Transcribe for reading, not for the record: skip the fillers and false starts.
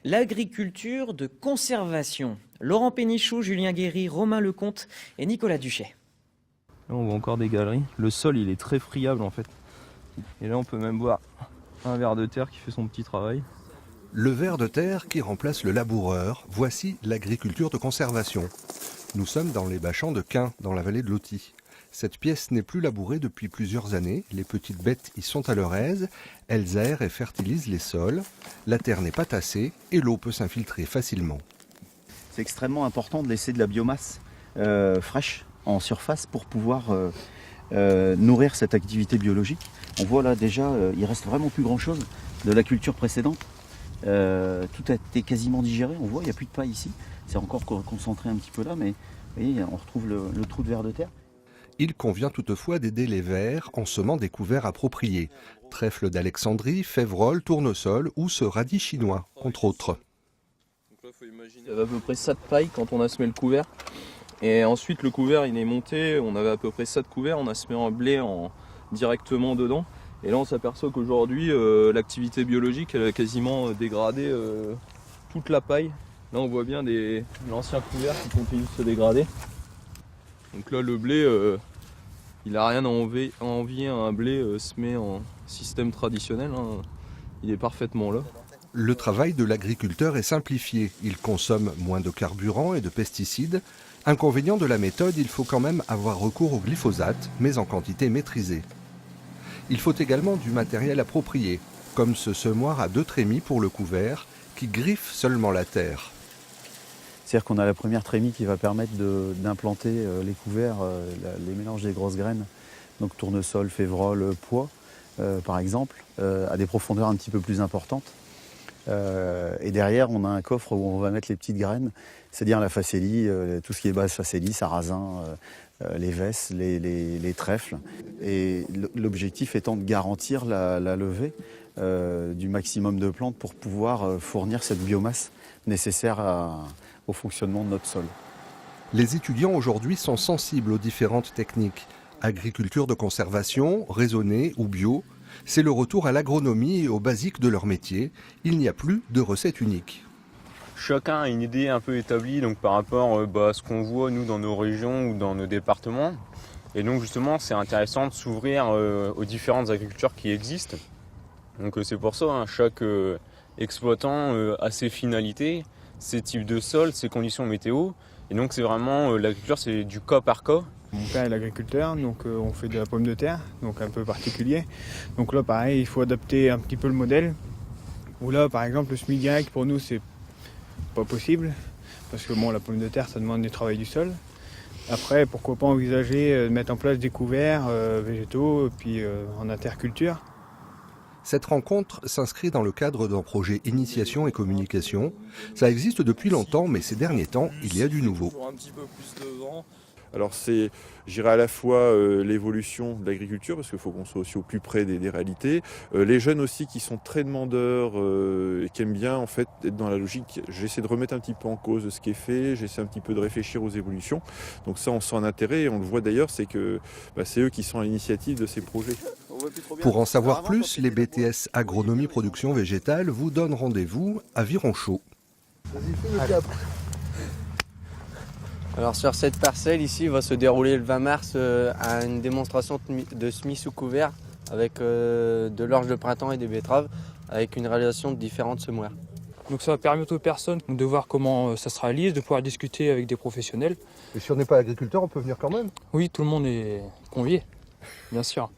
L'agriculture de conservation. Laurent Pénichou, Julien Guéry, Romain Lecomte et Nicolas Duchet. Là on voit encore des galeries. Le sol il est très friable en fait. Et là on peut même voir un ver de terre qui fait son petit travail. Le ver de terre qui remplace le laboureur, voici l'agriculture de conservation. Nous sommes dans les bâchans de Quin, dans la vallée de l'Authie. Cette pièce n'est plus labourée depuis plusieurs années, les petites bêtes y sont à leur aise, elles aèrent et fertilisent les sols, la terre n'est pas tassée et l'eau peut s'infiltrer facilement. C'est extrêmement important de laisser de la biomasse fraîche en surface pour pouvoir nourrir cette activité biologique. On voit là déjà, il reste vraiment plus grand chose de la culture précédente. Tout a été quasiment digéré, on voit, il n'y a plus de paille ici. C'est encore concentré un petit peu là, mais vous voyez, on retrouve le trou de ver de terre. Il convient toutefois d'aider les vers en semant des couverts appropriés. Trèfle d'Alexandrie, févrole, tournesol ou ce radis chinois, entre autres. Donc là, faut imaginer. Il y avait à peu près ça de paille quand on a semé le couvert. Et ensuite le couvert il est monté, on avait à peu près ça de couvert, on a semé un blé directement dedans. Et là on s'aperçoit qu'aujourd'hui l'activité biologique elle a quasiment dégradé toute la paille. Là on voit bien l'ancien couvert qui continue de se dégrader. Donc là le blé il n'a rien à envier à un blé semé en système traditionnel, hein. Il est parfaitement là. Le travail de l'agriculteur est simplifié. Il consomme moins de carburant et de pesticides. Inconvénient de la méthode, il faut quand même avoir recours au glyphosate, mais en quantité maîtrisée. Il faut également du matériel approprié, comme ce semoir à 2 trémies pour le couvert, qui griffe seulement la terre. C'est-à-dire qu'on a la première trémie qui va permettre d'implanter les couverts, les mélanges des grosses graines, donc tournesol, févrole, pois, par exemple, à des profondeurs un petit peu plus importantes. Et derrière, on a un coffre où on va mettre les petites graines, c'est-à-dire la facélie, tout ce qui est base facélie, sarrasin, les vesses, les trèfles. Et l'objectif étant de garantir la levée du maximum de plantes pour pouvoir fournir cette biomasse nécessaire au fonctionnement de notre sol. Les étudiants aujourd'hui sont sensibles aux différentes techniques. Agriculture de conservation, raisonnée ou bio, c'est le retour à l'agronomie et aux basiques de leur métier. Il n'y a plus de recette unique. Chacun a une idée un peu établie donc par rapport à ce qu'on voit nous dans nos régions ou dans nos départements. Et donc justement c'est intéressant de s'ouvrir aux différentes agricultures qui existent. Donc c'est pour ça, hein, chaque exploitant a ses finalités, ses types de sol, ses conditions météo. Et donc c'est vraiment l'agriculture, c'est du cas par cas. Mon père est l'agriculteur, donc on fait de la pomme de terre, donc un peu particulier. Donc là pareil, il faut adapter un petit peu le modèle. Où là par exemple le SMIC direct pour nous c'est pas possible, parce que bon la pomme de terre ça demande du travail du sol. Après pourquoi pas envisager de mettre en place des couverts végétaux, puis en interculture. Cette rencontre s'inscrit dans le cadre d'un projet Initiation et Communication. Ça existe depuis longtemps, mais ces derniers temps, il y a du nouveau. Alors c'est, j'irai à la fois l'évolution de l'agriculture, parce qu'il faut qu'on soit aussi au plus près des réalités. Les jeunes aussi qui sont très demandeurs et qui aiment bien en fait être dans la logique. J'essaie de remettre un petit peu en cause ce qui est fait, j'essaie un petit peu de réfléchir aux évolutions. Donc ça on sent un intérêt et on le voit d'ailleurs, c'est que c'est eux qui sont à l'initiative de ces projets. Pour en savoir plus, les BTS Agronomie Production Végétale vous donnent rendez-vous à Vironchot. Alors sur cette parcelle ici va se dérouler le 20 mars à une démonstration de semis sous couvert avec de l'orge de printemps et des betteraves avec une réalisation de différentes semoirs. Donc ça va permettre aux personnes de voir comment ça se réalise, de pouvoir discuter avec des professionnels. Et si on n'est pas agriculteur, on peut venir quand même? Oui, tout le monde est convié, bien sûr.